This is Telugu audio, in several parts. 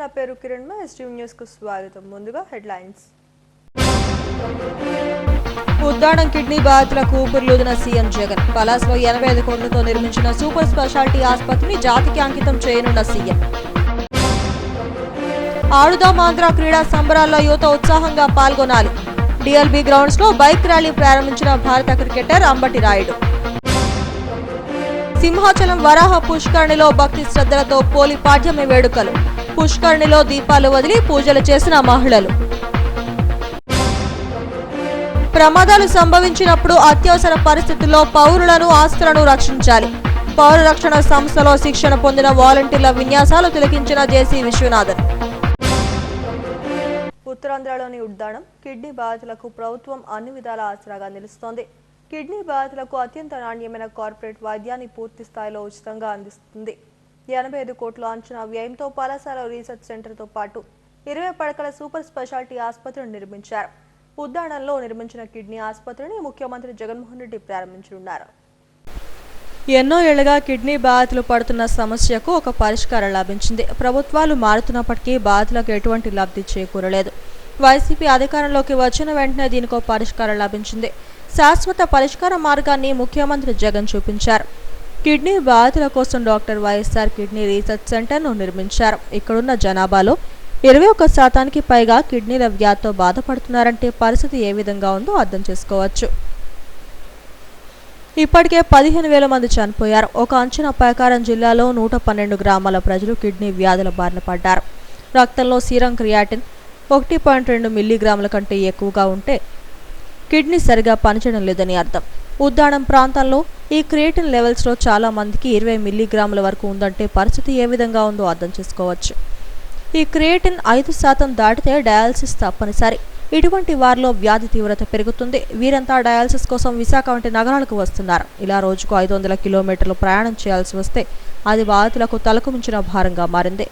నా పేరు కిరణ్ మా ఎస్టీవీ న్యూస్ కు స్వాగతం. ముందుగా హెడ్లైన్స్. ఉద్దానం కిడ్నీ బాధితులకు ఊపిరిలూదిన సీఎం జగన్. పలాస్లో 85 కోట్లతో నిర్మించిన సూపర్ స్పెషాలిటీ ఆసుపత్రిని జాతికి అంకితం చేయనున్న సీఎం. ఆడుదాం ఆంధ్ర క్రీడా సంబరాల్లో యువత ఉత్సాహంగా పాల్గొనాలి. డిఎల్బీ గ్రౌండ్స్ లో బైక్ ర్యాలీ ప్రారంభించిన భారత క్రికెటర్ అంబటి రాయుడు. సింహాచలం వరాహ పుష్కరిణిలో భక్తి శ్రద్ధలతో పోలి పాడ్యమి వేడుకలు. పుష్కరిణిలో దీపాలు వదిలి పూజలు చేసిన మహిళలు. ప్రమాదాలు సంభవించినప్పుడు అత్యవసర పరిస్థితుల్లో పౌరులను ఆస్తులను రక్షించాలి. పౌర రక్షణ సంస్థలో శిక్షణ పొందిన వాలంటీర్ల విన్యాసాలు తిలకించిన జేసీ విశ్వనాథన్. ఉత్తరాంధ్రలోని ఉద్దానం కిడ్నీ బాధితులకు ప్రభుత్వం అన్ని విధాల ఆసరాగా నిలుస్తోంది. కిడ్నీ బాధితులకు అత్యంత నాణ్యమైన కార్పొరేట్ వైద్యాన్ని పూర్తి స్థాయిలో ఉచితంగా అందిస్తుంది. 85 కోట్ల అంచనా వ్యయంతో పలాసలో రీసెర్చ్ సెంటర్తో పాటు 20 పడకల సూపర్ స్పెషాలిటీ ఆసుపత్రిని నిర్మించారు. ఉద్దానంలో నిర్మించిన కిడ్నీ ఆసుపత్రిని ముఖ్యమంత్రి జగన్మోహన్ రెడ్డి ప్రారంభించనున్నారు. ఎన్నో ఏళ్లుగా కిడ్నీ బాధితులు పడుతున్న సమస్యకు ఒక పరిష్కారం లభించింది. ప్రభుత్వాలు మారుతున్నప్పటికీ బాధితులకు ఎటువంటి లబ్ధి చేకూరలేదు. వైసీపీ అధికారంలోకి వచ్చిన వెంటనే దీనికో పరిష్కారం లభించింది. శాశ్వత పరిష్కార మార్గాన్ని ముఖ్యమంత్రి జగన్ చూపించారు. కిడ్నీ బాధితుల కోసం డాక్టర్ వైఎస్ఆర్ కిడ్నీ రీసెర్చ్ సెంటర్ను నిర్మించారు. ఇక్కడున్న జనాభాలో 21% పైగా కిడ్నీల వ్యాధితో బాధపడుతున్నారంటే పరిస్థితి ఏ విధంగా ఉందో అర్థం చేసుకోవచ్చు. ఇప్పటికే 15,000 మంది చనిపోయారు. ఒక అంచనా ప్రకారం జిల్లాలో 112 గ్రామాల ప్రజలు కిడ్నీ వ్యాధుల బారిన పడ్డారు. రక్తంలో సీరం క్రియాటిన్ 1.2 మిల్లీగ్రాముల కంటే ఎక్కువగా ఉంటే కిడ్నీ సరిగా పనిచేయడం లేదని అర్థం. ఉద్దానం ప్రాంతాల్లో ఈ క్రియేటిన్ లెవెల్స్లో చాలా మందికి 20 మిల్లీగ్రాముల వరకు ఉందంటే పరిస్థితి ఏ విధంగా ఉందో అర్థం చేసుకోవచ్చు. ఈ క్రియేటిన్ 5% దాటితే డయాలసిస్ తప్పనిసరి. ఇటువంటి వారిలో వ్యాధి తీవ్రత పెరుగుతుంది. వీరంతా డయాలసిస్ కోసం విశాఖ వంటి నగరాలకు వస్తున్నారు. ఇలా రోజుకు 500 కిలోమీటర్లు ప్రయాణం చేయాల్సి వస్తే అది బాధితులకు తలకు మించిన భారంగా మారింది.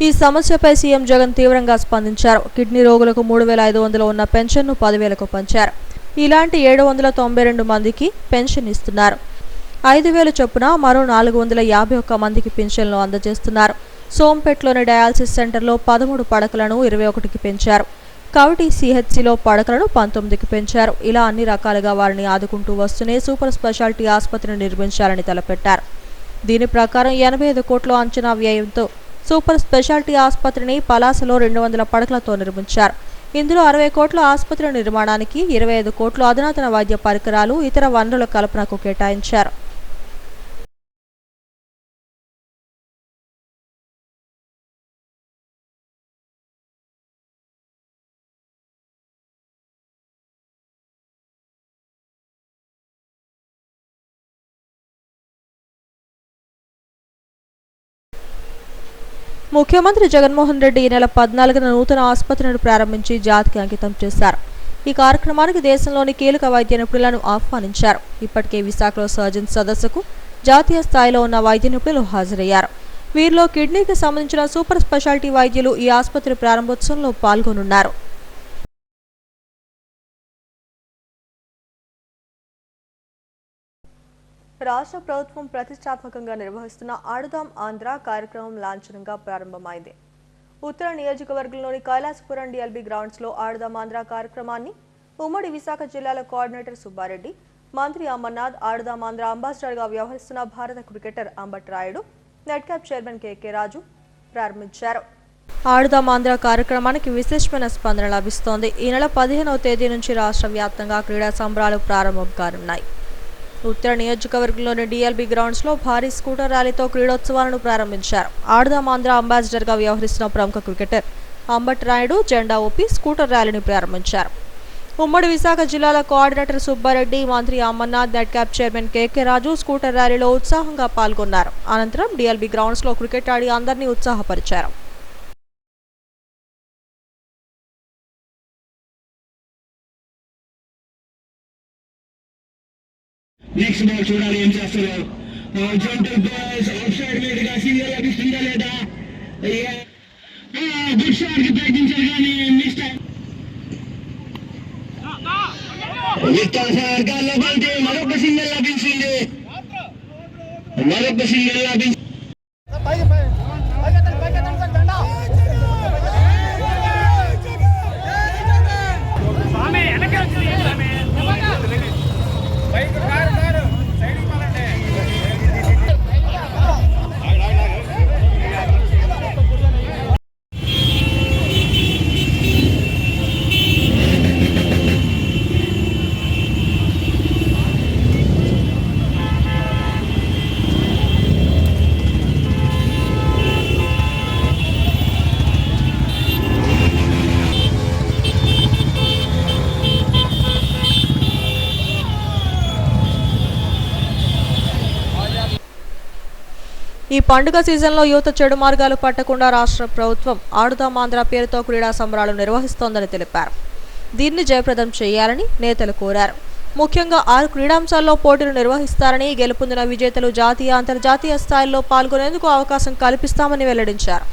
ఈ సమస్యపై సీఎం జగన్ తీవ్రంగా స్పందించారు. కిడ్నీ రోగులకు 3,500 ఉన్న పెన్షన్ను 10,000కు పెంచారు. ఇలాంటి 792 మందికి పెన్షన్ ఇస్తున్నారు. 5,000 చొప్పున మరో 451 మందికి పెన్షన్లు అందజేస్తున్నారు. సోంపేట్లోని డయాలసిస్ సెంటర్లో 13 పడకలను 21కి పెంచారు. కవటి సిహెచ్సిలో పడకలను 19కి పెంచారు. ఇలా అన్ని రకాలుగా వారిని ఆదుకుంటూ వస్తూనే సూపర్ స్పెషాలిటీ ఆసుపత్రిని నిర్మించాలని తలపెట్టారు. దీని ప్రకారం 85 కోట్ల అంచనా వ్యయంతో సూపర్ స్పెషాలిటీ ఆసుపత్రిని పలాసలో 200 పడకలతో నిర్మించారు. ఇందులో 60 కోట్ల ఆసుపత్రి నిర్మాణానికి, 25 కోట్లు అధునాతన వైద్య పరికరాలు, ఇతర వనరుల కల్పనకు కేటాయించారు. ముఖ్యమంత్రి జగన్మోహన్ రెడ్డి ఈ నెల 14న నూతన ఆసుపత్రిని ప్రారంభించి జాతికి అంకితం చేశారు. ఈ కార్యక్రమానికి దేశంలోని కీలక వైద్య నిపుణులను ఆహ్వానించారు. ఇప్పటికే విశాఖలో సర్జన్ సదస్సుకు జాతీయ స్థాయిలో ఉన్న వైద్య నిపుణులు హాజరయ్యారు. వీరిలో కిడ్నీకి సంబంధించిన సూపర్ స్పెషాలిటీ వైద్యులు ఈ ఆసుపత్రి ప్రారంభోత్సవంలో పాల్గొనున్నారు. రాష్ట్ర ప్రభుత్వం ప్రతిష్టాత్మకంగా నిర్వహిస్తున్న ఆడుదాం ఆంధ్ర కార్యక్రమం లాంఛనంగా ప్రారంభమైంది. ఉత్తర నియోజకవర్గంలోని కైలాసపురం డిఎల్బీ గ్రౌండ్స్లో ఆడుదాం ఆంధ్ర కార్యక్రమాన్ని ఉమ్మడి విశాఖ జిల్లాల కోఆర్డినేటర్ సుబ్బారెడ్డి, మంత్రి అమర్నాథ్, ఆడుదాం ఆంధ్ర అంబాసిడర్గా వ్యవహరిస్తున్న భారత క్రికెటర్ అంబట్ రాయుడు, నెట్క్యాప్ చైర్మన్ కేకే రాజు ప్రారంభించారు. ఆడుదాం ఆంధ్ర కార్యక్రమానికి విశేషమైన స్పందన లభిస్తోంది. ఈ నెల 15వ తేదీ నుంచి రాష్ట్ర వ్యాప్తంగా క్రీడా సంబరాలు ప్రారంభం కానున్నాయి. ఉత్తర నియోజకవర్గంలోని డిఎల్బీ గ్రౌండ్స్లో భారీ స్కూటర్ ర్యాలీతో క్రీడోత్సవాలను ప్రారంభించారు. ఆడుదాం ఆంధ్ర అంబాసిడర్గా వ్యవహరిస్తున్న ప్రముఖ క్రికెటర్ అంబట్ రాయుడు జెండా ఊపి స్కూటర్ ర్యాలీని ప్రారంభించారు. ఉమ్మడి విశాఖ జిల్లాల కోఆర్డినేటర్ సుబ్బారెడ్డి, మంత్రి అమర్నాథ్, నెట్క్యాప్ చైర్మన్ కేకే రాజు స్కూటర్ ర్యాలీలో ఉత్సాహంగా పాల్గొన్నారు. అనంతరం డిఎల్బీ గ్రౌండ్స్లో క్రికెట్ ఆడి అందరినీ ఉత్సాహపరిచారు. నెక్స్ట్ బాల్ చూడాలి ఏం చేస్తారు. జంటల్ బాల్స్ ఆఫ్ సైడ్ మీదుగా సింగల్ లభిస్తుందా లేదా? గుడ్ షాట్ కి ప్రయత్నించారు కానీ మిస్ టైం. సార్ గాల్లో బంతి మరొక సింగల్ లభించింది. ఈ పండుగ సీజన్లో యువత చెడు మార్గాలు పట్టకుండా రాష్ట్ర ప్రభుత్వం ఆడుదాం ఆంధ్ర పేరుతో క్రీడా సంబరాలు నిర్వహిస్తోందని తెలిపారు. దీన్ని జయప్రదం చేయాలని నేతలు కోరారు. ముఖ్యంగా 6 క్రీడాంశాల్లో పోటీలు నిర్వహిస్తారని, గెలుపొందిన విజేతలు జాతీయ, అంతర్జాతీయ స్థాయిల్లో పాల్గొనేందుకు అవకాశం కల్పిస్తామని వెల్లడించారు.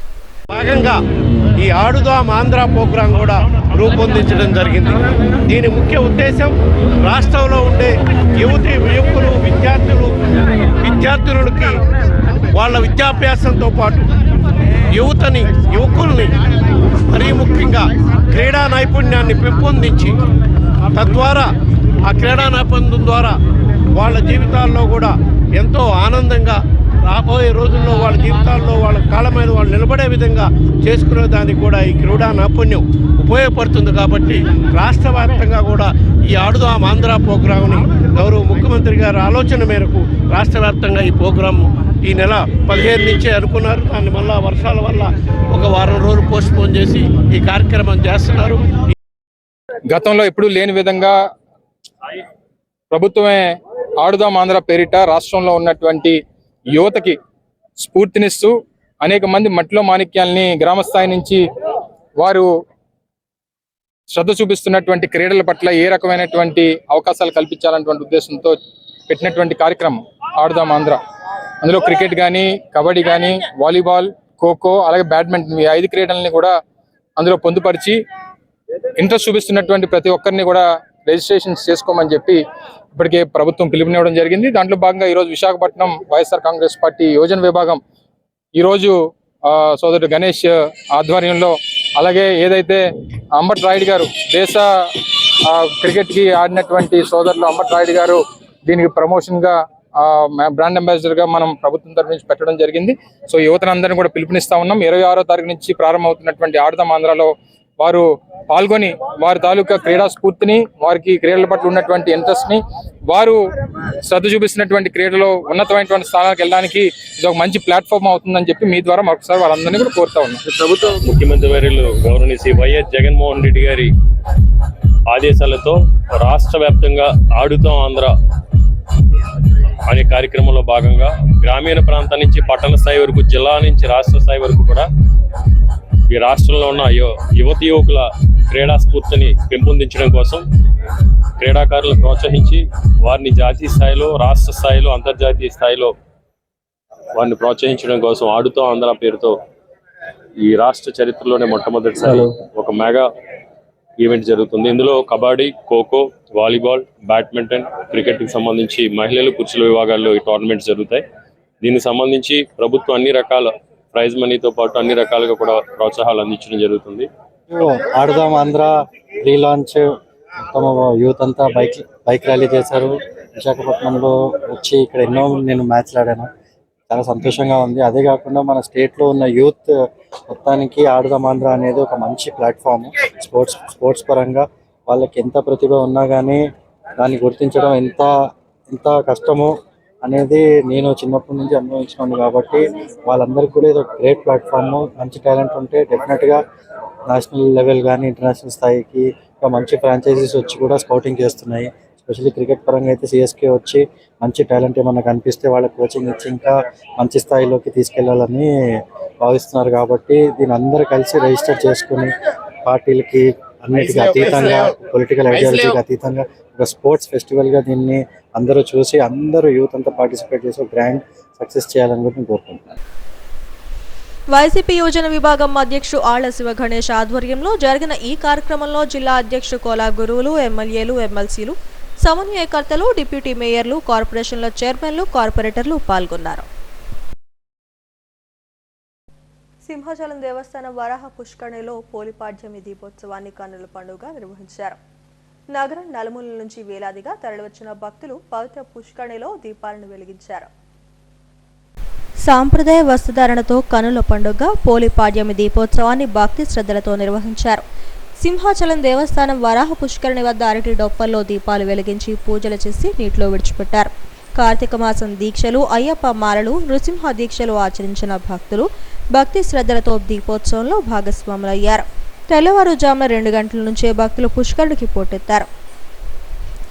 భాగంగా ఈ ఆడుదాం ఆంధ్ర ప్రోగ్రాం కూడా రూపొందించడం జరిగింది. దీని ముఖ్య ఉద్దేశం రాష్ట్రంలో ఉండే యువకులు, విద్యార్థులకి వాళ్ళ విద్యాభ్యాసంతో పాటు యువకుల్ని మరీ ముఖ్యంగా క్రీడా నైపుణ్యాన్ని పెంపొందించి తద్వారా ఆ క్రీడా నైపుణ్యం ద్వారా వాళ్ళ జీవితాల్లో కూడా ఎంతో ఆనందంగా రాబోయే రోజుల్లో వాళ్ళ జీవితాల్లో వాళ్ళ కాలమైన వాళ్ళు నిలబడే విధంగా చేసుకునే దానికి కూడా ఈ క్రీడా నైపుణ్యం ఉపయోగపడుతుంది. కాబట్టి రాష్ట్ర వ్యాప్తంగా కూడా ఈ ఆడుదాం ఆంధ్ర ప్రోగ్రాంని గౌరవ ముఖ్యమంత్రి గారి ఆలోచన మేరకు రాష్ట్ర వ్యాప్తంగా ఈ ప్రోగ్రాం ఈ నెల 15 నుంచే అనుకున్నారు. దాన్ని మళ్ళా వర్షాల వల్ల ఒక వారం రోజులు పోస్ట్పోన్ చేసి ఈ కార్యక్రమం చేస్తున్నారు. గతంలో ఎప్పుడూ లేని విధంగా ప్రభుత్వమే ఆడుదాం ఆంధ్ర పేరిట రాష్ట్రంలో ఉన్నటువంటి యువతకి స్ఫూర్తినిస్తూ అనేక మంది మట్టిలో మాణిక్యాల్ని గ్రామస్థాయి నుంచి వారు శ్రద్ధ చూపిస్తున్నటువంటి క్రీడల పట్ల ఏ రకమైనటువంటి అవకాశాలు కల్పించాలన్నటువంటి ఉద్దేశంతో పెట్టినటువంటి కార్యక్రమం ఆడుదాం ఆంధ్ర. అందులో క్రికెట్ కానీ, కబడ్డీ కానీ, వాలీబాల్, ఖోఖో, అలాగే బ్యాడ్మింటన్, ఈ 5 క్రీడల్ని కూడా అందులో పొందుపరిచి ఇంట్రెస్ట్ చూపిస్తున్నటువంటి ప్రతి ఒక్కరిని కూడా రిజిస్ట్రేషన్స్ చేసుకోమని చెప్పి ఇప్పటికే ప్రభుత్వం పిలుపునివ్వడం జరిగింది. దాంట్లో భాగంగా ఈరోజు విశాఖపట్నం వైఎస్ఆర్ కాంగ్రెస్ పార్టీ యువజన విభాగం ఈరోజు సోదరుడు గణేష్ ఆధ్వర్యంలో, అలాగే ఏదైతే అంబట్ రాయుడు గారు దేశ క్రికెట్కి ఆడినటువంటి సోదరులు అంబట్ రాయుడు గారు దీనికి ప్రమోషన్గా బ్రాండ్ అంబాసిడర్గా మనం ప్రభుత్వం తరఫు నుంచి పెట్టడం జరిగింది. సో యువతనందరినీ కూడా పిలుపునిస్తా ఉన్నాం. 26వ తారీఖు నుంచి ప్రారంభమవుతున్నటువంటి ఆడుదాం ఆంధ్రాలో వారు పాల్గొని వారి తాలూకా క్రీడా స్ఫూర్తిని, వారికి క్రీడల పట్ల ఉన్నటువంటి ఇంట్రెస్ట్ని, వారు శ్రద్ధ చూపిస్తున్నటువంటి క్రీడలో ఉన్నతమైనటువంటి స్థానాలకు వెళ్ళడానికి ఇది ఒక మంచి ప్లాట్ఫామ్ అవుతుందని చెప్పి మీ ద్వారా మరొకసారి వాళ్ళందరినీ కూడా కోరుతా ఉన్నాం. ప్రభుత్వం ముఖ్యమంత్రి వర్యులు గౌరవనీయ శ్రీ వైఎస్ జగన్మోహన్ రెడ్డి గారి ఆదేశాలతో రాష్ట్ర వ్యాప్తంగా ఆడుతాం ఆంధ్ర అనే కార్యక్రమంలో భాగంగా గ్రామీణ ప్రాంతం నుంచి పట్టణ స్థాయి వరకు, జిల్లా నుంచి రాష్ట్ర స్థాయి వరకు కూడా ఈ రాష్ట్రంలో ఉన్న యువతి యువకుల క్రీడా స్ఫూర్తిని పెంపొందించడం కోసం, క్రీడాకారులను ప్రోత్సహించి వారిని జాతీయ స్థాయిలో, రాష్ట్ర స్థాయిలో, అంతర్జాతీయ స్థాయిలో వారిని ప్రోత్సహించడం కోసం ఆడుతాం ఆంధ్ర పేరుతో ఈ రాష్ట్ర చరిత్రలోనే మొట్టమొదటిసారి ఒక మెగా ఈవెంట్ జరుగుతుంది. ఇందులో కబడ్డీ, ఖోఖో, వాలీబాల్, బ్యాడ్మింటన్, క్రికెట్కి సంబంధించి మహిళలు, పురుషుల విభాగాల్లో ఈ టోర్నమెంట్స్ జరుగుతాయి. దీనికి సంబంధించి ప్రభుత్వం అన్ని రకాల ప్రైజ్ మనీతో పాటు అన్ని రకాలుగా కూడా ప్రోత్సాహాలు అందించడం జరుగుతుంది. ఆడుదాం ఆంధ్ర రీలాంచ్ మొత్తం యూత్ అంతా బైక్ ర్యాలీ చేశారు. విశాఖపట్నంలో వచ్చి ఇక్కడ ఎన్నో నేను మ్యాచ్లు ఆడాను, చాలా సంతోషంగా ఉంది. అదే కాకుండా మన స్టేట్లో ఉన్న యూత్ మొత్తానికి ఆడుదాం ఆంధ్ర అనేది ఒక మంచి ప్లాట్ఫామ్. స్పోర్ట్స్ పరంగా వాళ్ళకి ఎంత ప్రతిభ ఉన్నా కానీ దాన్ని గుర్తించడం ఎంత కష్టమో అనేది నేను చిన్నప్పటి నుంచి అనుభవించినాను. కాబట్టి వాళ్ళందరికీ కూడా ఇది ఒక గ్రేట్ ప్లాట్ఫామ్. మంచి టాలెంట్ ఉంటే డెఫినెట్గా నేషనల్ లెవెల్ కానీ ఇంటర్నేషనల్ స్థాయికి మంచి ఫ్రాంచైజీస్ వచ్చి కూడా స్కౌటింగ్ చేస్తున్నాయి. ఎస్పెషల్లీ క్రికెట్ పరంగా అయితే సిఎస్కే వచ్చి మంచి టాలెంట్ ఏమన్నా కనిపిస్తే వాళ్ళకి కోచింగ్ ఇచ్చి ఇంకా మంచి స్థాయిలోకి తీసుకెళ్లాలని భావిస్తున్నారు. కాబట్టి దీని అందరూ కలిసి రిజిస్టర్ చేసుకుని పార్టీలకి అన్నిటికీ అతీతంగా, పొలిటికల్ ఐడియాలజీకి అతీతంగా ఒక స్పోర్ట్స్ ఫెస్టివల్గా దీన్ని అందరూ చూసి అందరూ యూత్ అంతా పార్టిసిపేట్ చేసి గ్రాండ్ సక్సెస్ చేయాలని కూడా కోరుకుంటున్నాను. వైసీపీ యువజన విభాగం అధ్యక్షుడు ఆళ్ల శివ గణేష్ ఆధ్వర్యంలో జరిగిన ఈ కార్యక్రమంలో జిల్లా అధ్యక్షుడు కోలా గురువులు, ఎమ్మెల్యేలు, ఎమ్మెల్సీలు, సమన్వయకర్తలు, డిప్యూటీ మేయర్లు, కార్పొరేషన్ల చైర్మన్లు, కార్పొరేటర్లు పాల్గొన్నారు. సింహాచలం దేవస్థానం వరాహ పుష్కరిణిలో పోలిపాడ్యమి దీపోత్సవాన్ని కన్నుల పండుగ నిర్వహించారు. నగరం నలుమూలల నుంచి వేలాదిగా తరలివచ్చిన భక్తులు పవిత్ర పుష్కరిణిలో దీపాలను వెలిగించారు. సాంప్రదాయ వస్త్రధారణతో కనుల పండుగ పోలిపాడ్యమి దీపోత్సవాన్ని భక్తి శ్రద్ధలతో నిర్వహించారు. సింహాచలం దేవస్థానం వరాహ పుష్కరిణి వద్ద అరటి డొప్పల్లో దీపాలు వెలిగించి పూజలు చేసి నీటిలో విడిచిపెట్టారు. కార్తీక మాసం దీక్షలు, అయ్యప్ప మాలలు, నృసింహ దీక్షలు ఆచరించిన భక్తులు భక్తి శ్రద్ధలతో దీపోత్సవంలో భాగస్వాములయ్యారు. తెల్లవారుజామున 2 గంటల నుంచే భక్తులు పుష్కరుడికి పోటెత్తారు.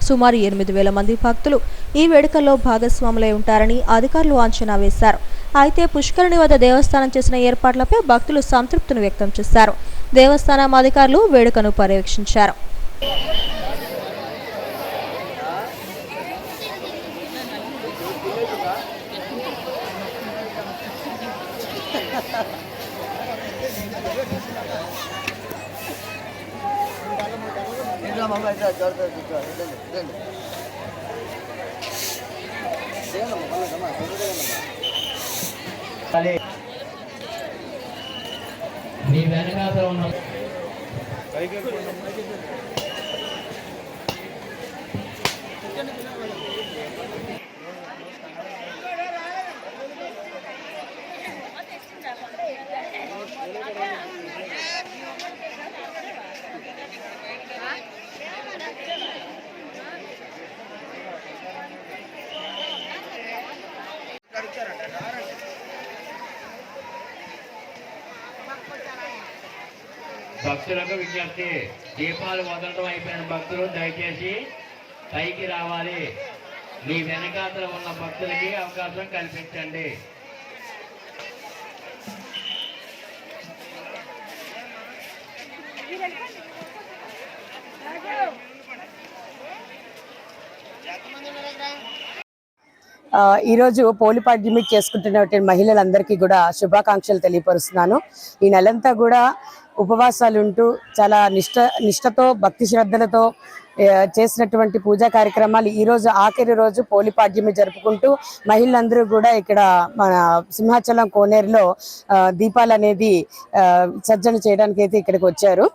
సుమారు 8,000 మంది భక్తులు ఈ వేడుకల్లో భాగస్వాములై ఉంటారని అధికారులు అంచనా వేశారు. అయితే పుష్కరిణి వద్ద దేవస్థానం చేసిన ఏర్పాట్లపై భక్తులు సంతృప్తిని వ్యక్తం చేశారు. దేవస్థానం అధికారులు వేడుకను పర్యవేక్షించారు. నీ వెనకాల ఉన్న భక్తులకు విజ్ఞప్తి, దీపాలు వదలడం అయిపోయిన భక్తులు దయచేసి పైకి రావాలి. మీ వెనకాతల ఉన్న భక్తులకి అవకాశం కల్పించండి. ఈరోజు పోలిపాడ్యమి చేసుకుంటున్నటువంటి మహిళలందరికీ కూడా శుభాకాంక్షలు తెలియపరుస్తున్నాను. ఈ నెలంతా కూడా ఉపవాసాలు ఉంటూ చాలా నిష్టతో, భక్తి శ్రద్ధలతో చేసినటువంటి పూజా కార్యక్రమాలు ఈ రోజు ఆఖరి రోజు పోలిపాడ్యమి జరుపుకుంటూ మహిళలందరూ కూడా ఇక్కడ మన సింహాచలం కోనేరులో దీపాలు అనేది సజ్జన చేయడానికి అయితే ఇక్కడికి వచ్చారు.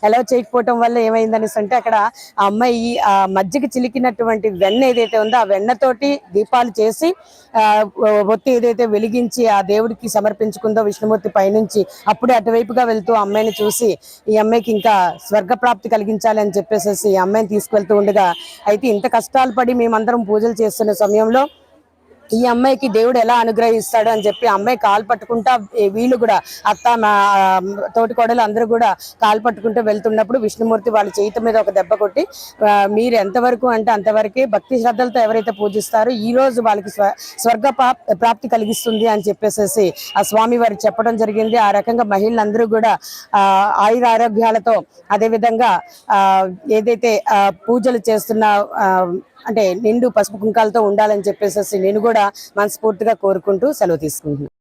అలౌ చేయకపోవటం వల్ల ఏమైందనేసి అంటే అక్కడ ఆ అమ్మాయి ఆ మజ్జిగ చిలికినటువంటి వెన్న ఏదైతే ఉందో ఆ వెన్నతోటి దీపాలు చేసి ఒత్తి ఏదైతే వెలిగించి ఆ దేవుడికి సమర్పించుకుందో విష్ణుమూర్తి పైనుంచి అప్పుడే అటువైపుగా వెళ్తూ అమ్మాయిని చూసి ఈ అమ్మాయికి ఇంకా స్వర్గప్రాప్తి కలిగించాలి అని చెప్పేసి ఈ అమ్మాయిని తీసుకెళ్తూ ఉండగా అయితే ఇంత కష్టాలు పడి మేమందరం పూజలు చేస్తున్న సమయంలో ఈ అమ్మాయికి దేవుడు ఎలా అనుగ్రహిస్తాడు అని చెప్పి అమ్మాయి కాలు పట్టుకుంటా వీళ్ళు కూడా అత్త తోటి కోడలు అందరూ కూడా కాలు పట్టుకుంటూ వెళ్తున్నప్పుడు విష్ణుమూర్తి వాళ్ళ చేతి మీద ఒక దెబ్బ కొట్టి మీరు ఎంతవరకు అంటే అంతవరకే భక్తి శ్రద్ధలతో ఎవరైతే పూజిస్తారో ఈ రోజు వాళ్ళకి స్వర్గ ప్రాప్తి కలిగిస్తుంది అని చెప్పేసి ఆ స్వామి వారు చెప్పడం జరిగింది. ఆ రకంగా మహిళలందరూ కూడా ఆయుర ఆరోగ్యాలతో అదేవిధంగా ఏదైతే పూజలు చేస్తున్న అంటే నిండు పసుపు కుంకాలతో ఉండాలని చెప్పేసి నేను కూడా మనస్ఫూర్తిగా కోరుకుంటూ సెలవు తీసుకుంటున్నాను.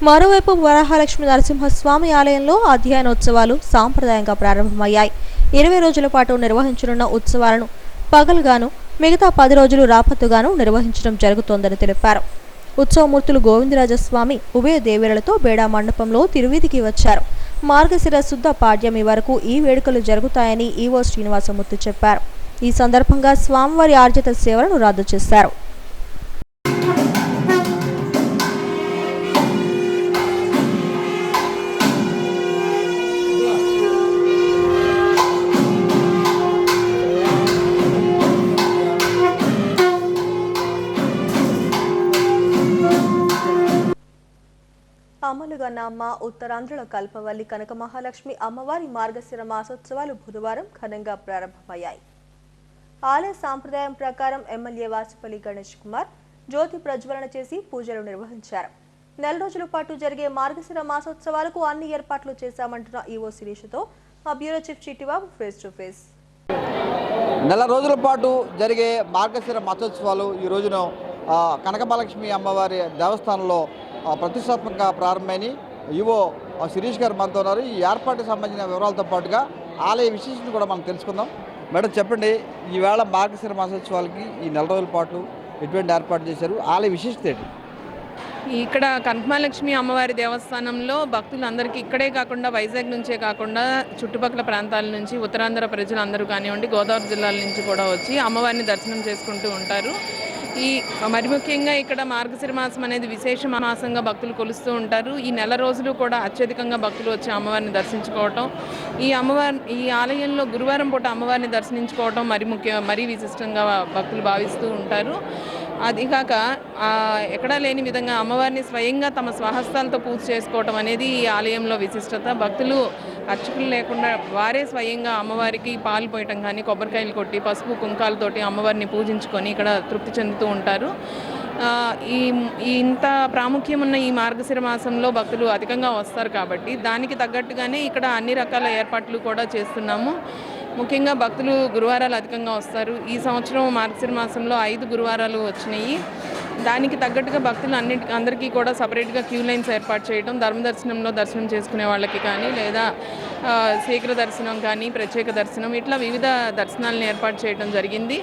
మరోవైపు వరాహలక్ష్మి నరసింహస్వామి ఆలయంలో అధ్యయనోత్సవాలు సాంప్రదాయంగా ప్రారంభమయ్యాయి. 20 రోజుల పాటు నిర్వహించనున్న ఉత్సవాలను పగలుగాను మిగతా 10 రోజులు రాపత్తుగాను నిర్వహించడం జరుగుతోందని తెలిపారు. ఉత్సవమూర్తులు గోవిందరాజస్వామి ఉభయ దేవేరులతో బేడా మండపంలో తిరువీధికి వచ్చారు. మార్గశిర శుద్ధ పాడ్యమి వరకు ఈ వేడుకలు జరుగుతాయని ఈవో శ్రీనివాసమూర్తి చెప్పారు. ఈ సందర్భంగా స్వామివారి ఆర్జిత సేవలను రద్దు చేశారు. అమలుగన్న అమ్మ ఉత్తరాంధ్రుల కల్పవల్లి కనక మహాలక్ష్మి అమ్మవారి మార్గశిర మాసోత్సవాలు బుధవారం ఘనంగా ప్రారంభమయ్యాయి. ఆలయ సాంప్రదాయం ప్రకారం ఎమ్మెల్యే వాసుపల్లి గణేష్ కుమార్ జ్యోతి ప్రజ్వలన చేసి పూజలు నిర్వహించారు. 4 రోజుల పాటు జరిగే మార్గశిర మాసోత్సవాలకు అన్ని ఏర్పాట్లు చేశామంటున్న ఈవో శిరీషతో మా bureau chief Chittibabu face to face. 4 రోజుల పాటు జరిగే మార్గశిర మాసోత్సవాలు ఈ రోజున కనకమహాలక్ష్మి అమ్మవారి దేవస్థానంలో ప్రతిష్టాత్మకంగా ప్రారంభమైన ఈవో శిరీష్ గారు మనతో ఉన్నారు. ఈ ఏర్పాటుకు సంబంధించిన వివరాలతో పాటుగా ఆలయ విశేషతను కూడా మనం తెలుసుకుందాం. మేడం చెప్పండి, ఈవేళ మార్గశిర మాసోత్సవాలకి ఈ 4 రోజుల పాటు ఎటువంటి ఏర్పాటు చేశారు, ఆలయ విశేషత ఏంటి? ఇక్కడ కనకమహాలక్ష్మి అమ్మవారి దేవస్థానంలో భక్తులందరికీ ఇక్కడే కాకుండా వైజాగ్ నుంచే కాకుండా చుట్టుపక్కల ప్రాంతాల నుంచి ఉత్తరాంధ్ర ప్రజలందరూ కానివ్వండి, గోదావరి జిల్లాల నుంచి కూడా వచ్చి అమ్మవారిని దర్శనం చేసుకుంటూ ఉంటారు. మరి ముఖ్యంగా ఇక్కడ మార్గశిర మాసం అనేది విశేష మాసంగా భక్తులు కొలుస్తూ ఉంటారు. ఈ 4 రోజులు కూడా అత్యధికంగా భక్తులు వచ్చి అమ్మవారిని దర్శించుకోవటం, ఈ ఆలయంలో గురువారం పూట అమ్మవారిని దర్శించుకోవటం మరీ విశిష్టంగా భక్తులు భావిస్తూ ఉంటారు. అదికాక ఎక్కడా లేని విధంగా అమ్మవారిని స్వయంగా తమ స్వహస్తాలతో పూజ చేసుకోవటం అనేది ఈ ఆలయంలో విశిష్టత. భక్తులు అర్చకులు లేకుండా వారే స్వయంగా అమ్మవారికి పాలు పోయటం కానీ కొబ్బరికాయలు కొట్టి పసుపు కుంకాలతోటి అమ్మవారిని పూజించుకొని ఇక్కడ తృప్తి చెందుతూ ఉంటారు. ఇంత ప్రాముఖ్యం ఉన్న ఈ మార్గశిర మాసంలో భక్తులు అధికంగా వస్తారు కాబట్టి దానికి తగ్గట్టుగానే ఇక్కడ అన్ని రకాల ఏర్పాట్లు కూడా చేస్తున్నాము. ముఖ్యంగా భక్తులు గురువారాలు అధికంగా వస్తారు. ఈ సంవత్సరం మార్గశిర మాసంలో 5 గురువారాలు వచ్చినాయి. దానికి తగ్గట్టుగా భక్తులు అందరికీ కూడా సపరేట్గా క్యూ లైన్స్ ఏర్పాటు చేయడం, ధర్మదర్శనంలో దర్శనం చేసుకునే వాళ్ళకి కానీ లేదా శీఘ్ర దర్శనం కానీ ప్రత్యేక దర్శనం ఇట్లా వివిధ దర్శనాలను ఏర్పాటు చేయడం జరిగింది.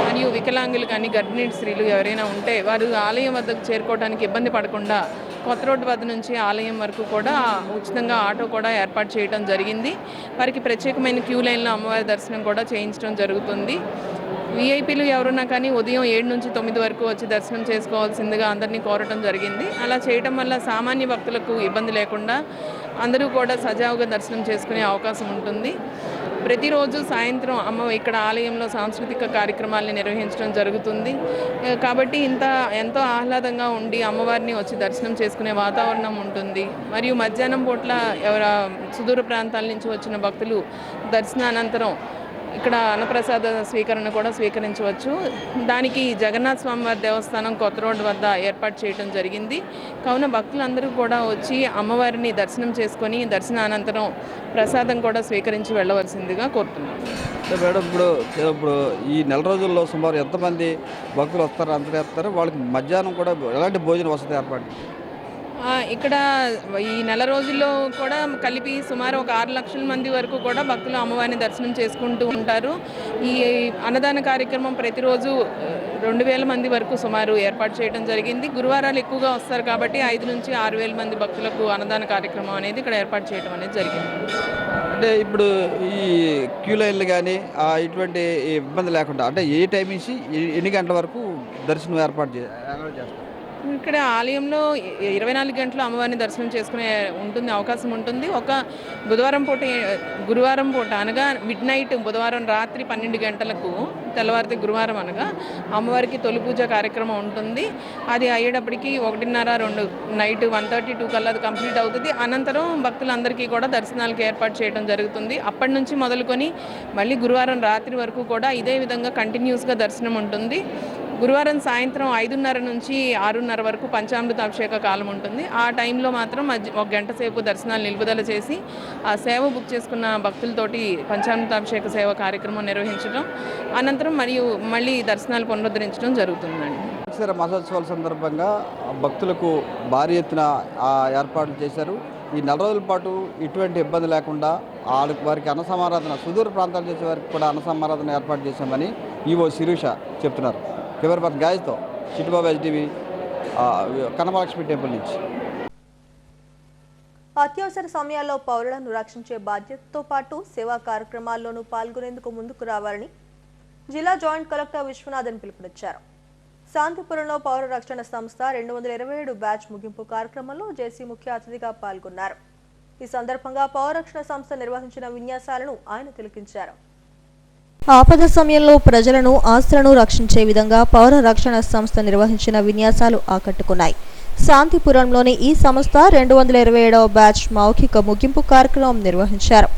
మరియు వికలాంగులు కానీ గర్భిణీ స్త్రీలు ఎవరైనా ఉంటే వారు ఆలయం వద్దకు చేరుకోవడానికి ఇబ్బంది పడకుండా కొత్త రోడ్డు వద్ద నుంచి ఆలయం వరకు కూడా ఉచితంగా ఆటో కూడా ఏర్పాటు చేయడం జరిగింది. వారికి ప్రత్యేకమైన క్యూ లైన్లో అమ్మవారి దర్శనం కూడా చేయించడం జరుగుతుంది. వీఐపీలు ఎవరున్నా కానీ ఉదయం 7 నుంచి 9 వరకు వచ్చి దర్శనం చేసుకోవాల్సిందిగా అందరినీ కోరటం జరిగింది. అలా చేయటం వల్ల సామాన్య భక్తులకు ఇబ్బంది లేకుండా అందరూ కూడా సజావుగా దర్శనం చేసుకునే అవకాశం ఉంటుంది. ప్రతిరోజు సాయంత్రం ఇక్కడ ఆలయంలో సాంస్కృతిక కార్యక్రమాలను నిర్వహించడం జరుగుతుంది. కాబట్టి ఎంతో ఆహ్లాదంగా ఉండి అమ్మవారిని వచ్చి దర్శనం చేసుకునే వాతావరణం ఉంటుంది. మరియు మధ్యాహ్నం పూట్ల సుదూర ప్రాంతాల నుంచి వచ్చిన భక్తులు దర్శనానంతరం ఇక్కడ అన్నప్రసాద స్వీకరణ కూడా స్వీకరించవచ్చు. దానికి జగన్నాథ స్వామివారి దేవస్థానం కొత్త రోడ్డు వద్ద ఏర్పాటు చేయడం జరిగింది. కావున భక్తులందరూ కూడా వచ్చి అమ్మవారిని దర్శనం చేసుకొని దర్శనానంతరం ప్రసాదం కూడా స్వీకరించి వెళ్ళవలసిందిగా కోరుతున్నాను. మేడం, ఇప్పుడు ఈ 4 రోజుల్లో సుమారు ఎంతమంది భక్తులు వస్తారు, అంతటా వస్తారు? వాళ్ళకి మధ్యాహ్నం కూడా ఎలాంటి భోజన వసతి ఏర్పాటు? ఇక్కడ ఈ నెల రోజుల్లో కూడా కలిపి సుమారు ఒక 6 లక్షల మంది వరకు కూడా భక్తులు అమ్మవారిని దర్శనం చేసుకుంటూ ఉంటారు. ఈ అన్నదాన కార్యక్రమం ప్రతిరోజు 2000 మంది వరకు సుమారు ఏర్పాటు చేయడం జరిగింది. గురువారాలు ఎక్కువగా వస్తారు కాబట్టి 5 నుంచి 6000 మంది భక్తులకు అన్నదాన కార్యక్రమం అనేది ఇక్కడ ఏర్పాటు చేయడం అనేది జరిగింది. అంటే ఇప్పుడు ఈ క్యూ లైన్లు కానీ ఇటువంటి ఇబ్బంది లేకుండా అంటే ఏ టైం నుంచి ఎన్ని గంటల వరకు దర్శనం ఏర్పాటు చేస్తారు? ఇక్కడ ఆలయంలో 24 గంటలు అమ్మవారిని దర్శనం చేసుకునే అవకాశం ఉంటుంది. ఒక గురువారం పూట అనగా మిడ్ నైట్ బుధవారం రాత్రి 12 గంటలకు తెల్లవారితే గురువారం అనగా అమ్మవారికి తొలి పూజ కార్యక్రమం ఉంటుంది. అది అయ్యేటప్పటికి 1:30-2 నైట్ 1:32 కల్లా అది కంప్లీట్ అవుతుంది. అనంతరం భక్తులందరికీ కూడా దర్శనాలకు ఏర్పాటు చేయడం జరుగుతుంది. అప్పటి నుంచి మొదలుకొని మళ్ళీ గురువారం రాత్రి వరకు కూడా ఇదే విధంగా కంటిన్యూస్గా దర్శనం ఉంటుంది. గురువారం సాయంత్రం 5:30 నుంచి 6:30 వరకు పంచామృత అభిషేక కాలం ఉంటుంది. ఆ టైంలో మాత్రం 1 గంట సేపు దర్శనాలు నిలుపుదల చేసి ఆ సేవ బుక్ చేసుకున్న భక్తులతోటి పంచామృత అభిషేక సేవ కార్యక్రమం నిర్వహించడం, అనంతరం మళ్ళీ దర్శనాలు పునరుద్ధరించడం జరుగుతుందండి. మార్గశిర మాసోత్సవాల సందర్భంగా భక్తులకు భారీ ఎత్తున ఏర్పాట్లు చేశారు. ఈ 4 రోజుల పాటు ఎటువంటి ఇబ్బంది లేకుండా వారికి అన్న సమారాధన సుదూర ప్రాంతాలు చేసే వారికి కూడా అన్న సమారాధన ఏర్పాటు చేశామని ఈవో శిరీష చెప్తున్నారు. కెమెరాపర్సన్ గాయస్తో చిట్టుబాబు ఎస్టీవీ కనకమహాలక్ష్మి టెంపుల్ నుంచి. అత్యవసర సమయాల్లో పౌరులను రక్షించే బాధ్యతతో పాటు సేవా కార్యక్రమాల్లోనూ పాల్గొనేందుకు ముందుకు రావాలని జిల్లా జాయింట్ కలెక్టర్ విశ్వనాథన్ పిలుపునిచ్చారు. శాంతిపురంలో పౌర రక్షణ సంస్థ 227 బ్యాచ్ ముగింపు కార్యక్రమంలో జేసీ ముఖ్య అతిథిగా పాల్గొన్నారు. ఈ సందర్భంగా పౌర రక్షణ సంస్థ నిర్వహించిన విన్యాసాలను ఆయన తిలకించారు. ఆపద సమయంలో ప్రజలను ఆస్తులను రక్షించే విధంగా పౌర రక్షణ సంస్థ నిర్వహించిన విన్యాసాలు ఆకట్టుకున్నాయి. శాంతిపురంలోని ఈ సంస్థ 227వ బ్యాచ్ మౌఖిక ముగింపు కార్యక్రమం నిర్వహించారు.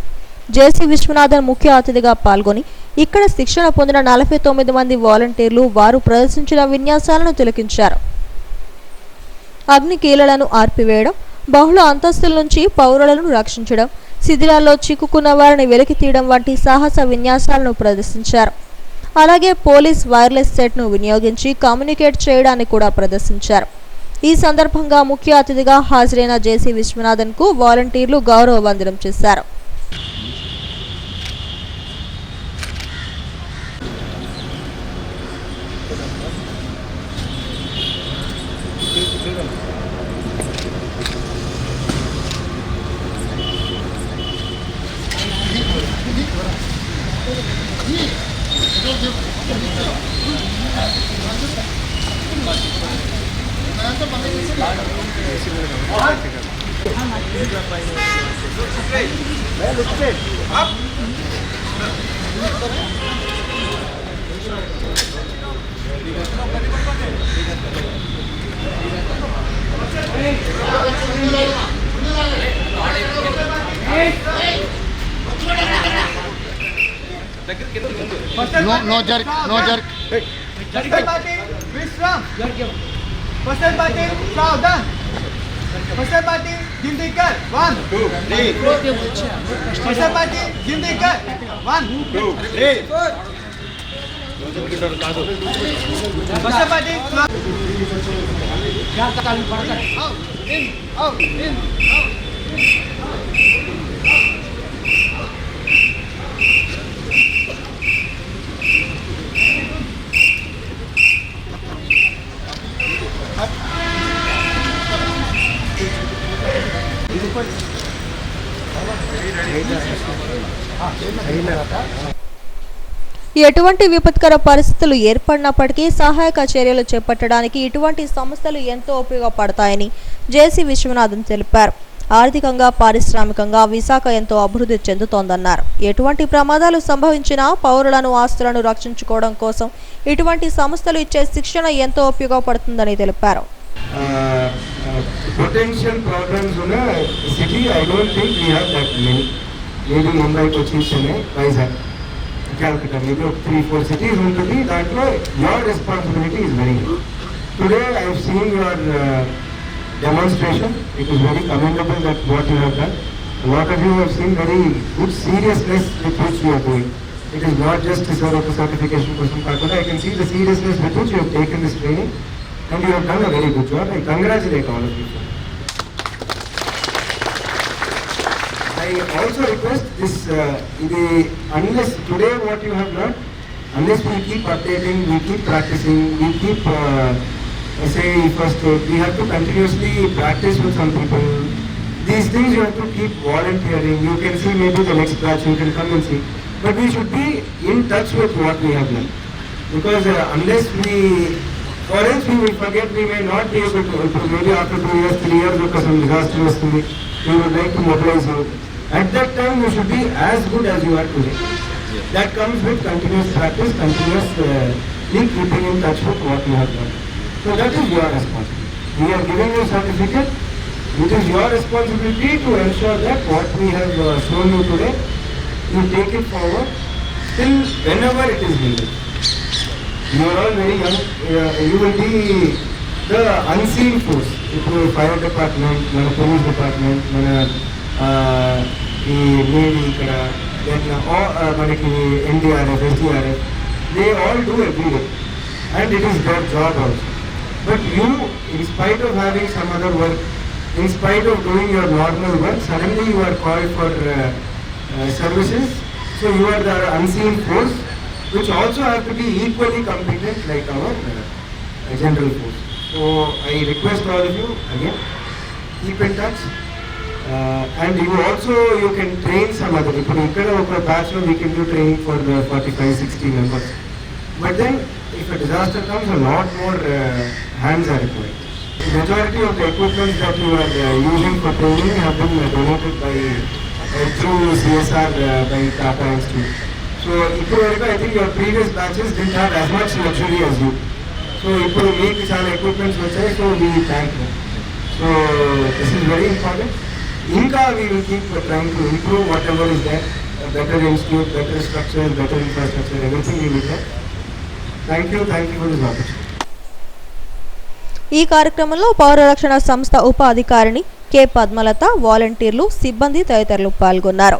జేసీ విశ్వనాథన్ ముఖ్య అతిథిగా పాల్గొని ఇక్కడ శిక్షణ పొందిన 49 మంది వాలంటీర్లు వారు ప్రదర్శించిన విన్యాసాలను తిలకించారు. అగ్ని కీలలను ఆర్పివేయడం, బహుళ అంతస్తుల నుంచి పౌరులను రక్షించడం, శిథిలాల్లో చిక్కుకున్న వారిని వెలికి తీయడం వంటి సాహస విన్యాసాలను ప్రదర్శించారు. అలాగే పోలీస్ వైర్లెస్ సెట్ను వినియోగించి కమ్యూనికేట్ చేయడాన్ని కూడా ప్రదర్శించారు. ఈ సందర్భంగా ముఖ్య అతిథిగా హాజరైన జేసీ విశ్వనాథన్కు వాలంటీర్లు గౌరవ వందనం చేశారు. No jerk. Pasal batin, Vishram. Pasal batin, Saudhan. Pasal batin, Jindikar. 1, 2, 3. Pasal batin, Jindikar. 1, 2, 3. Pasal batin. Out, in. ఎటువంటి విపత్కర పరిస్థితులు ఏర్పడినప్పటికీ సహాయక చర్యలు చేపట్టడానికి ఇటువంటి సంస్థలు ఎంతో ఉపయోగపడతాయని జేసీ విశ్వనాథన్ తెలిపారు. ఆర్థికంగా, పారిశ్రామికంగా విశాఖ ఎంతో అభివృద్ధి చెందుతోందన్నారు. ఎటువంటి ప్రమాదాలు సంభవించినా పౌరులను, ఆస్తులను రక్షించుకోవడం కోసం ఇటువంటి సంస్థలు ఇచ్చే శిక్షణ ఎంతో ఉపయోగపడుతుందని తెలిపారు. Potential problems in a city, I don't think we have that many. Maybe Mumbai, Kochi, Chennai, Vizag, Calcutta, maybe 3-4 cities will be that way. Your responsibility is very good. Today I have seen your demonstration. It is very commendable that what you have done. A lot of you have seen very good seriousness with which you are doing. It is not just to serve a certification person. I can see the seriousness with which you have taken this training. And you have done a very good job. I congratulate all of you. I also request this, unless today what you have learned, unless we keep updating, we keep practicing, we keep say first we have to continuously practice with some people. These things you have to keep volunteering. You can see maybe the next batch you can come and see. But we should be in touch with what we have done. Because unless we, or else we will forget, we may not be able to, maybe after 2 years, 3 years, because some disaster was coming, we would like to mobilize you. At that time you should be as good as you are today. That comes with continuous practice, continuously keeping in touch with what you have done. So that is your responsibility. We are giving you a certificate. It is your responsibility to ensure that what we have shown you today, you take it forward till whenever it is needed. You are all very young. You will be the unseen force. If fire department, మన police department, మన Navy ఇక్కడ, then మనకి NDRF, SDRF, they all do every day, and it is their job also. But you, in spite of having some other work, in spite of doing your normal work, suddenly you are called for services. So you are the unseen force, which also have to be equally competent like our general force. So I request all of you again, keep in touch, and you can train some other people. We can do training for 45-60 members. But then if a disaster comes, a lot more hands are required. The majority of the equipment that you are using for training have been donated by through CSR by Tata Institute. So I think your previous batches didn't have as much luxury as you. So ఇప్పుడు మీకు చాలా equipments వచ్చాయి, so we thank you. So this is very important. ఇంకా we will keep trying to improve whatever is there, a better institute, better structure, better infrastructure, everything we will get. Thank you for this opportunity. ఈ కార్యక్రమంలో పౌర రక్షణ సంస్థ ఉప అధికారిని కె పద్మలత, వాలంటీర్లు, సిబ్బంది తదితరులు పాల్గొన్నారు.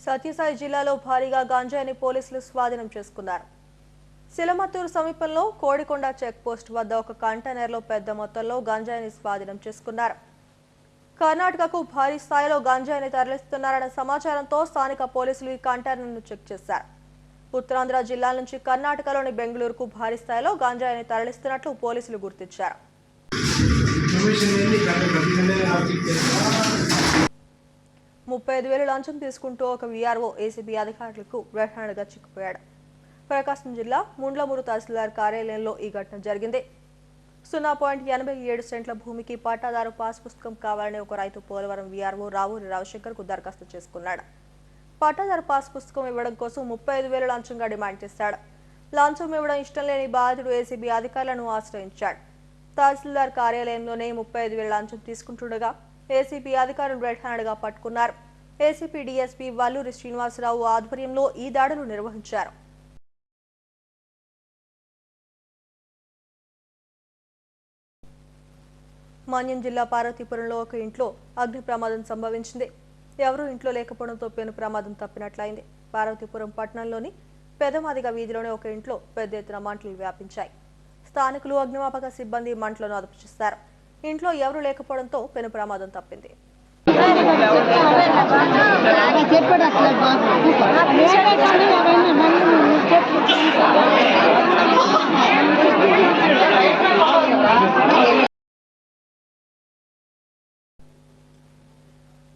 సత్యసాయి జిల్లాలో భారీగా గాంజాయిని పోలీసులు స్వాధీనం చేసుకున్నారు. సిలమత్తూరు సమీపంలో కోడికొండ చెక్ పోస్ట్ వద్ద ఒక కంటైనర్లో పెద్ద మొత్తంలో గంజాయిని స్వాధీనం చేసుకున్నారు. కర్ణాటకకు భారీ స్థాయిలో గంజాయిని తరలిస్తున్నారన్న సమాచారంతో స్థానిక పోలీసులు ఈ కంటైనర్ను చెక్ చేశారు. ఉత్తరాంధ్ర జిల్లాల నుంచి కర్ణాటకలోని బెంగళూరుకు భారీ స్థాయిలో గంజాయిని తరలిస్తున్నట్లు పోలీసులు గుర్తించారు. 35,000 లంచం తీసుకుంటూ ఒక వీఆర్ఓ ఏసీబీ అధికారులకు రెడ్ హ్యాండ్గా చిక్కుపోయాడు. ప్రకాశం జిల్లా ముండ్లమూరు తహసీల్దార్ కార్యాలయంలో ఈ ఘటన జరిగింది. 0.87 సెంట్ల భూమికి పట్టాదారు పాస్ పుస్తకం కావాలని ఒక రైతు పోలవరం వీఆర్ఓ రావూరి రవిశంకర్కు దరఖాస్తు చేసుకున్నాడు. పట్టాదారు పాస్ పుస్తకం ఇవ్వడం కోసం 35,000 లంచంగా డిమాండ్ చేశాడు. లంచం ఇవ్వడం ఇష్టం లేని బాధితుడు ఏసీబీ అధికారులను ఆశ్రయించాడు. తహసీల్దార్ కార్యాలయంలోనే 35,000 లంచం తీసుకుంటుండగా ఏసీబీ అధికారులు రెడ్ హ్యాండ్గా పట్టుకున్నారు. ఏసీపీ డీఎస్పీ వల్లూరి శ్రీనివాసరావు ఆధ్వర్యంలో ఈ దాడులు నిర్వహించారు. మాన్యం జిల్లా పార్వతీపురంలో ఒక ఇంట్లో అగ్ని ప్రమాదం సంభవించింది. ఎవరూ ఇంట్లో లేకపోవడంతో పెను ప్రమాదం తప్పినట్లయింది. పార్వతీపురం పట్టణంలోని పెదమాదిగ వీధిలోని ఒక ఇంట్లో పెద్ద ఎత్తున మంటలు వ్యాపించాయి. స్థానికులు అగ్నిమాపక సిబ్బంది మంటలను అదుపు చేశారు. ఇంట్లో ఎవరూ లేకపోవడంతో పెను ప్రమాదం తప్పింది.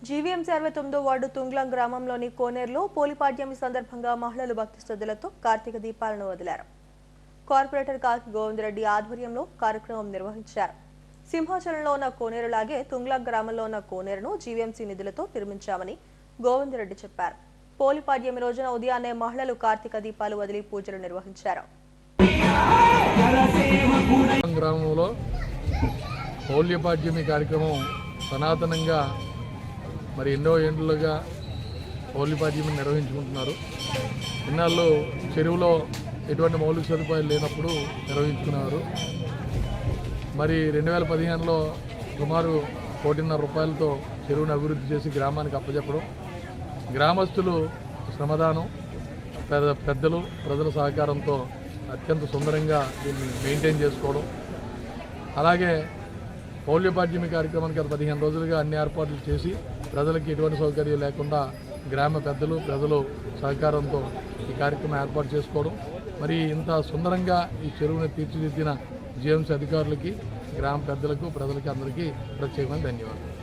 జీవీఎంసీ 69వ వార్డు తుంగ్లం గ్రామంలోని కోనేరులో పోలిపాడ్యమి సందర్భంగా మహిళలు భక్తి శ్రద్ధలతో కార్తీక దీపాలను వదిలారు. కార్పొరేటర్ కాకి గోవిందరెడ్డి ఆధ్వర్యంలో కార్యక్రమం నిర్వహించారు. సింహాచలంలో ఉన్న కోనేరులాగే తుంగ్లం గ్రామంలో ఉన్న కోనేరును జీవీఎంసీ నిధులతో నిర్మించామని గోవిందరెడ్డి చెప్పారు. పోలిపాడ్యమి రోజున ఉదయాన్నే మహిళలు కార్తీక దీపాలు వదిలి పూజలు నిర్వహించారు. గ్రామంలో పోలిపాడ్యమి కార్యక్రమం సనాతనంగా మరి ఎన్నో ఏళ్ళుగా పోలిపాడ్యమి నిర్వహించుకుంటున్నారు. ఇన్నాళ్ళు చెరువులో ఎటువంటి మౌలిక సదుపాయాలు లేనప్పుడు నిర్వహించుకున్నారు. మరి 2015లో సుమారు 1,50,00,000 రూపాయలతో చెరువును అభివృద్ధి చేసి గ్రామానికి అప్పచెప్పడం, గ్రామస్తులు శ్రమదానం, పెద్దలు ప్రజల సహకారంతో అత్యంత సుందరంగా దీన్ని మెయింటైన్ చేసుకోవడం, అలాగే పౌల్యపాడ్యమి కార్యక్రమానికి గత 15 రోజులుగా అన్ని ఏర్పాట్లు చేసి ప్రజలకు ఎటువంటి సౌకర్యం లేకుండా గ్రామ పెద్దలు ప్రజలు సహకారంతో ఈ కార్యక్రమం ఏర్పాటు చేసుకోవడం, మరి ఇంత సుందరంగా ఈ చెరువుని తీర్చిదిద్దిన జీఎంసీ అధికారులకి, గ్రామ పెద్దలకు, ప్రజలకి అందరికీ ప్రత్యేకమైన ధన్యవాదాలు.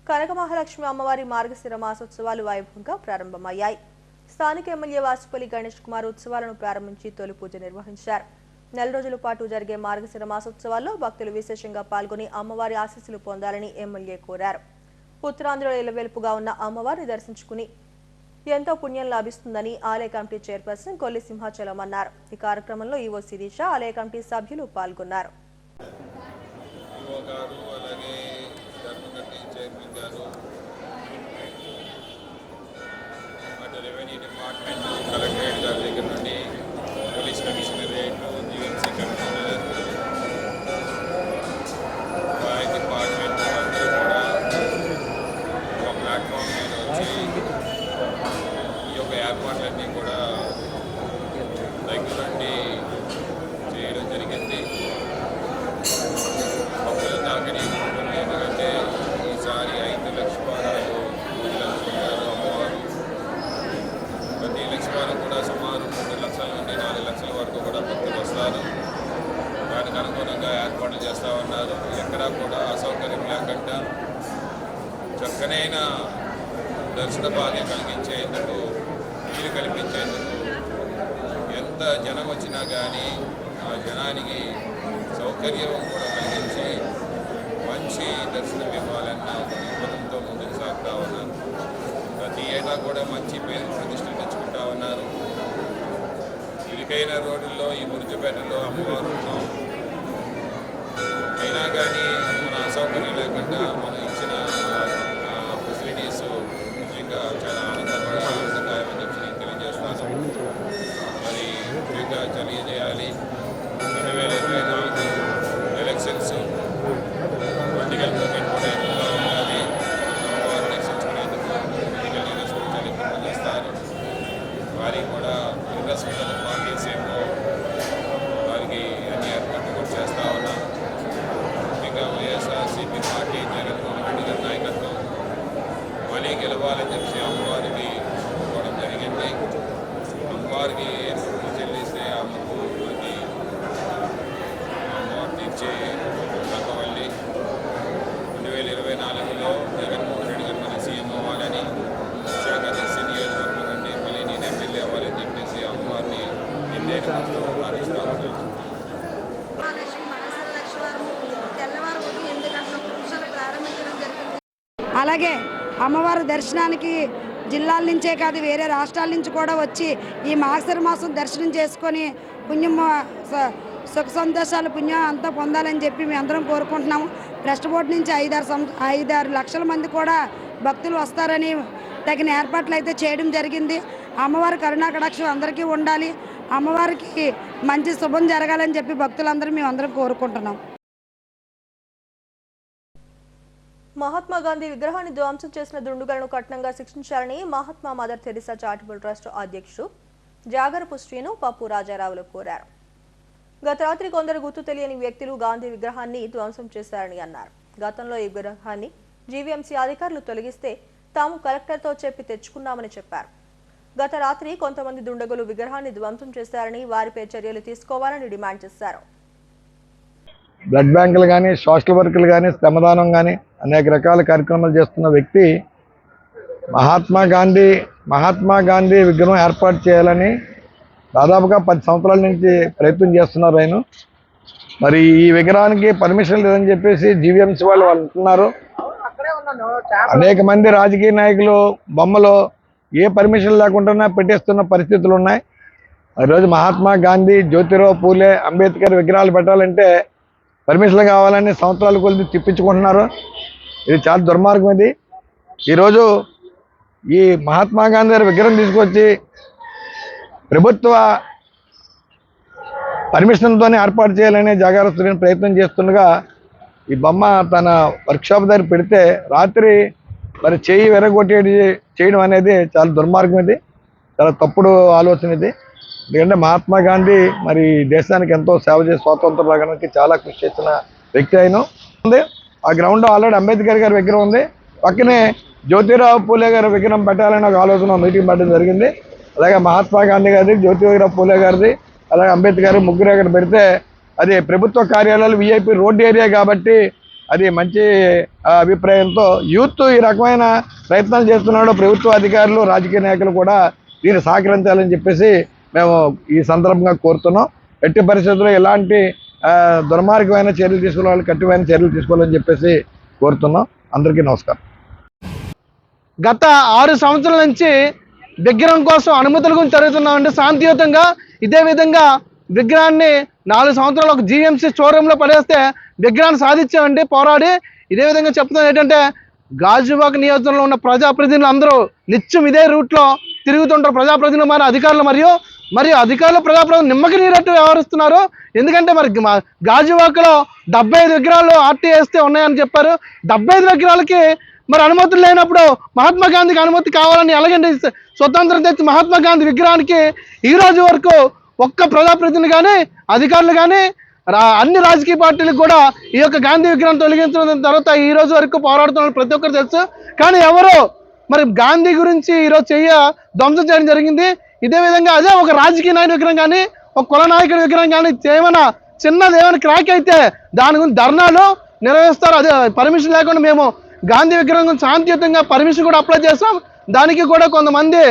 కనక మహాలక్ష్మి అమ్మవారి మార్గశిర మాసోత్సవాలు వైభవంగా ప్రారంభమయ్యాయి. స్థానిక ఎమ్మెల్యే వాసుపల్లి గణేష్ కుమార్ ఉత్సవాలను ప్రారంభించి తొలి పూజ నిర్వహించారు. 4 రోజుల పాటు జరిగే మార్గశిర మాసోత్సవాల్లో భక్తులు విశేషంగా పాల్గొని అమ్మవారి ఆశీస్సులు పొందాలని ఎమ్మెల్యే కోరారు. ఉత్తరాంధ్రలో ఇలవెల్పుగా ఉన్న అమ్మవారిని దర్శించుకుని ఎంతో పుణ్యం లభిస్తుందని ఆలయ కమిటీ చైర్పర్సన్ కొల్లి సింహాచలం అన్నారు. ఈ కార్యక్రమంలో ఈవో శిరీష, ఆలయ కమిటీ సభ్యులు పాల్గొన్నారు. రెవెన్యూ డిపార్ట్మెంట్, కలెక్టరేట్ గారి దగ్గర నుండి police commissionerate, GMC commissioner, fire department అందరూ కూడా ఒక ప్లాట్ఫామ్ మీద వచ్చి ఈ యొక్క ఏర్పాట్లన్నీ కూడా దగ్గరుండి చేయడం జరిగింది. భక్తుల తాకిడి ఎందుకంటే ఈసారి 5 లక్షల వారాలు అమ్మవారు ప్రతి లక్షవారం కూడా సుమారు 3 లక్షల నుండి 4 లక్షల వరకు కూడా భక్తులు వస్తారు. దానికి అనుగుణంగా ఏర్పాట్లు చేస్తూ ఉన్నారు. ఎక్కడా కూడా అసౌకర్యం లేకుండా చక్కనైన దర్శన భాగ్యం కలిగించేందుకు, వీలు కల్పించేందుకు ఎంత జనం వచ్చినా కానీ ఆ జనానికి సౌకర్యం కూడా కలిగించి మంచి దర్శనం ఇవ్వాలన్న దృక్పథంతో ముందుకు సాగుతూ ఉన్నారు. ప్రతి ఏటా కూడా మంచి పేరు ప్రతిష్టలు తెచ్చుకుంటా ఉన్నారు. ఇరుకైన రోడ్డుల్లో ఈ మురికిపేటలో అమ్మవారు ఉన్నాం. అయినా కానీ మన అసౌకర్యం లేకుండా మనం ఇచ్చిన ఫెసిలిటీస్ ఇంకా చాలా ఆనందదాయకమని చెప్పి తెలియజేస్తాను. మరి ముఖ్యంగా తెలియజేయాలి, 2024 ఎలక్షన్స్ పొలిటికల్ మూమెంట్ కూడా ఎక్కువగా ఉన్నది. అమ్మవారు దర్శించుకునేందుకు పొలిటికల్ లీడర్స్ కూడా చాలా ఎక్కువ చేస్తారు. వారికి కూడా ఇంట్రెస్ట్ పార్టీస్ ఏమో వారికి అన్ని ఏర్పాట్లు కూడా చేస్తూ ఉన్నాం. ముఖ్యంగా వైఎస్ఆర్సీపీ పార్టీ జగన్మోహన్ రెడ్డి గారి నాయకత్వం మళ్ళీ గెలవాలని చెప్పి అమ్మవారికి కోవడం జరిగింది. అమ్మవారికి చెల్లిస్తే అమ్మకు అది అమ్మవారు తీర్చే రంగవల్లి. 2024లో జగన్మోహన్ రెడ్డి గారు మన సీఎం అవ్వాలని, విశాఖ దర్శి నియోజకవర్గం నుండి మళ్ళీ నేను ఎమ్మెల్యే అవ్వాలని చెప్పేసి అమ్మవారిని ఎన్నైనా ప్రార్థిస్తూ ఉన్నాను. అలాగే అమ్మవారి దర్శనానికి జిల్లాల నుంచే కాదు వేరే రాష్ట్రాల నుంచి కూడా వచ్చి ఈ మార్గశిర మాసం దర్శనం చేసుకొని పుణ్యం, సుఖ సంతోషాలు, పుణ్యం అంతా పొందాలని చెప్పి మేము అందరం కోరుకుంటున్నాము. ట్రస్ట్ బోర్డు నుంచి 5-6 లక్షల మంది కూడా భక్తులు వస్తారని తగిన ఏర్పాట్లు అయితే చేయడం జరిగింది. అమ్మవారి కరుణా కటాక్షం అందరికీ ఉండాలి, అమ్మవారికి మంచి శుభం జరగాలని చెప్పి భక్తులందరూ మేము అందరం కోరుకుంటున్నాం. మహాత్మా గాంధీ విగ్రహాన్ని ధ్వంసం చేసిన దుండుగలను కఠినంగా శిక్షించాలని Mahatma mother Teresa charitable trust అధ్యక్షుడు జాగరపు శ్రీను పప్పు రాజారావులు కోరారు. గత రాత్రి కొందరు గుర్తు తెలియని వ్యక్తులు గాంధీ విగ్రహాన్ని ధ్వంసం చేశారని అన్నారు. గతంలో ఈ విగ్రహాన్ని జీవీఎంసీ అధికారులు తొలగిస్తే తాము కలెక్టర్తో చెప్పి తెచ్చుకున్నామని చెప్పారు. గత రాత్రి కొంతమంది దుండగులు విగ్రహాన్ని ధ్వంసం చేశారని, వారిపై చర్యలు తీసుకోవాలని డిమాండ్ చేశారు. బ్లడ్ బ్యాంకులు కానీ, సోషల్ వర్కులు కానీ, శ్రమదానం కానీ అనేక రకాల కార్యక్రమాలు చేస్తున్న వ్యక్తి మహాత్మా గాంధీ విగ్రహం ఏర్పాటు చేయాలని దాదాపుగా 10 సంవత్సరాల నుంచి ప్రయత్నం చేస్తున్నారు ఆయన. మరి ఈ విగ్రహానికి పర్మిషన్ లేదని చెప్పేసి జీవీఎంసీ వాళ్ళు అంటున్నారు. అనేక మంది రాజకీయ నాయకులు బొమ్మలు ఏ పర్మిషన్ లేకుండా పెట్టేస్తున్న పరిస్థితులు ఉన్నాయి. ఈరోజు మహాత్మా గాంధీ, జ్యోతిరావు పూలే, అంబేద్కర్ విగ్రహాలు పెట్టాలంటే పర్మిషన్లు కావాలని సంవత్సరాల కొద్ది తిప్పించుకుంటున్నారు. ఇది చాలా దుర్మార్గం. ఇది ఈరోజు ఈ మహాత్మా గాంధీ గారి విగ్రహం తీసుకొచ్చి ప్రభుత్వ పర్మిషన్తోనే ఏర్పాటు చేయాలనే జాగ్రత్త ప్రయత్నం చేస్తుండగా ఈ బొమ్మ తన వర్క్షాప్ దగ్గర పెడితే రాత్రి మరి చేయి విరగొట్టేది చేయడం అనేది చాలా దుర్మార్గం. ఇది చాలా తప్పుడు ఆలోచన. ఇది ఎందుకంటే మహాత్మా గాంధీ మరి దేశానికి ఎంతో సేవ చేసి స్వాతంత్ర రాగడానికి చాలా కృషి చేసిన వ్యక్తి అయిన ఉంది. ఆ గ్రౌండ్లో ఆల్రెడీ అంబేద్కర్ గారి విగ్రహం ఉంది. పక్కనే జ్యోతిరావు పూలే గారి విగ్రహం పెట్టాలని ఒక ఆలోచన మీటింగ్ పెట్టడం జరిగింది. అలాగే మహాత్మా గాంధీ గారిది, జ్యోతిరావు పూలే గారిది, అలాగే అంబేద్కర్ ముగ్గురు అక్కడ పెడితే అది ప్రభుత్వ కార్యాలయాలు విఐపి రోడ్డు ఏరియా కాబట్టి అది మంచి అభిప్రాయంతో యూత్ ఈ రకమైన ప్రయత్నాలు చేస్తున్నాడు. ప్రభుత్వ అధికారులు, రాజకీయ నాయకులు కూడా దీన్ని సహకరించాలని చెప్పేసి మేము ఈ సందర్భంగా కోరుతున్నాం. ఎట్టి పరిస్థితుల్లో ఎలాంటి దుర్మార్గమైన చర్యలు తీసుకోవాలి, కఠినమైన చర్యలు తీసుకోవాలని చెప్పేసి కోరుతున్నాం. అందరికీ నమస్కారం. గత 6 సంవత్సరాల నుంచి విగ్రహం కోసం అనుమతుల గురించి జరుగుతున్నామండి. శాంతియుతంగా ఇదే విధంగా విగ్రహాన్ని 4 సంవత్సరాలు ఒక జీఎంసీ షోరూంలో పడేస్తే విగ్రహాన్ని సాధించామండి పోరాడి. ఇదే విధంగా చెప్తున్నాను ఏంటంటే గాజువాక నియోజకవర్గంలో ఉన్న ప్రజాప్రతినిధులు అందరూ నిత్యం ఇదే రూట్లో తిరుగుతుంటారు. ప్రజాప్రతినిధులు మరి అధికారులు మరియు అధికారులు ప్రజాప్రతినిధులు నిమ్మకి నీరట్టు వ్యవహరిస్తున్నారు. ఎందుకంటే మరి గాజువాకలో 75 విగ్రహాలు ఆర్టీఎస్టీ ఉన్నాయని చెప్పారు. 75 విగ్రహాలకి మరి అనుమతులు లేనప్పుడు మహాత్మా గాంధీకి అనుమతి కావాలని ఎలాగండి స్వతంత్రం తెచ్చి మహాత్మా గాంధీ విగ్రహానికి ఈ రోజు వరకు ఒక్క ప్రజాప్రతినిధులు కానీ అధికారులు కానీ అన్ని రాజకీయ పార్టీలకు కూడా ఈ యొక్క గాంధీ విగ్రహం తొలగించిన తర్వాత ఈ రోజు వరకు పోరాడుతున్న ప్రతి ఒక్కరు తెలుసు. కానీ ఎవరు మరి గాంధీ గురించి ఈరోజు ధ్వంసం చేయడం జరిగింది. ఇదే విధంగా అదే ఒక రాజకీయ నాయకుడి విగ్రహం కానీ ఒక కుల నాయకుడి విగ్రహం కానీ ఏమైనా చిన్నది ఏమైనా క్రాక్ అయితే దాని గురించి ధర్నాలు నిర్వహిస్తారు. అదే పర్మిషన్ లేకుండా మేము గాంధీ విగ్రహం శాంతియుతంగా పర్మిషన్ కూడా అప్లై చేస్తాం. దానికి కూడా కొంతమంది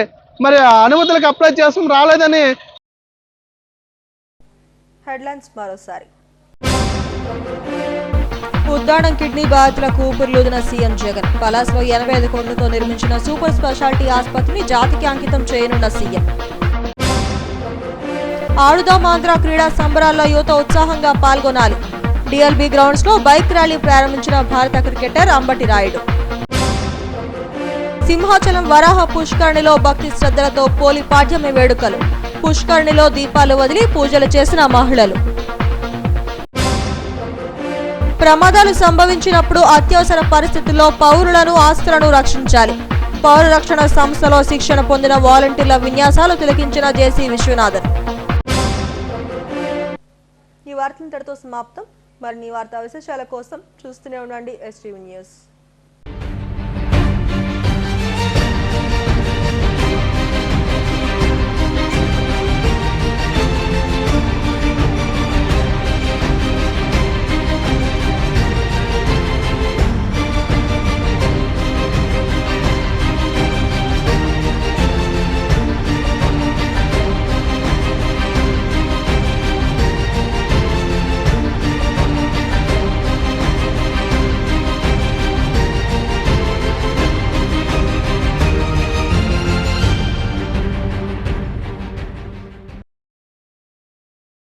మరి అనుమతులకు అప్లై చేస్తాం రాలేదని. హెడ్లైన్స్ మరోసారి. ఉద్దానం కిడ్నీ బాధితులకు ఊపిరిలూదిన సీఎం జగన్. పలాస్లో 85 కోట్లతో నిర్మించిన సూపర్ స్పెషాలిటీ ఆసుపత్రిని జాతికి అంకితం చేయనున్న సీఎం. ఆడుదాం ఆంధ్ర క్రీడా సంబరాల్లో యువత ఉత్సాహంగా పాల్గొనాలి. డిఎల్బీ గ్రౌండ్స్ లో బైక్ ర్యాలీ ప్రారంభించిన భారత క్రికెటర్ అంబటి రాయుడు. సింహాచలం వరాహ పుష్కరిణిలో భక్తి శ్రద్ధలతో పోలి పాడ్యమి వేడుకలు. పుష్కరిణిలో దీపాలు వదిలి పూజలు చేసిన మహిళలు. ప్రమాదాలు సంభవించినప్పుడు అత్యవసర పరిస్థితుల్లో పౌరులను ఆస్తులను రక్షించాలి. పౌర రక్షణ సంస్థలో శిక్షణ పొందిన వాలంటీర్ల విన్యాసాలు తిలకించిన జేసీ విశ్వనాథన్. ఈ వార్తలు ఇంతటితో సమాప్తం. మరిన్ని వార్తా విశేషాల కోసం చూస్తూనే ఉండండి STV న్యూస్.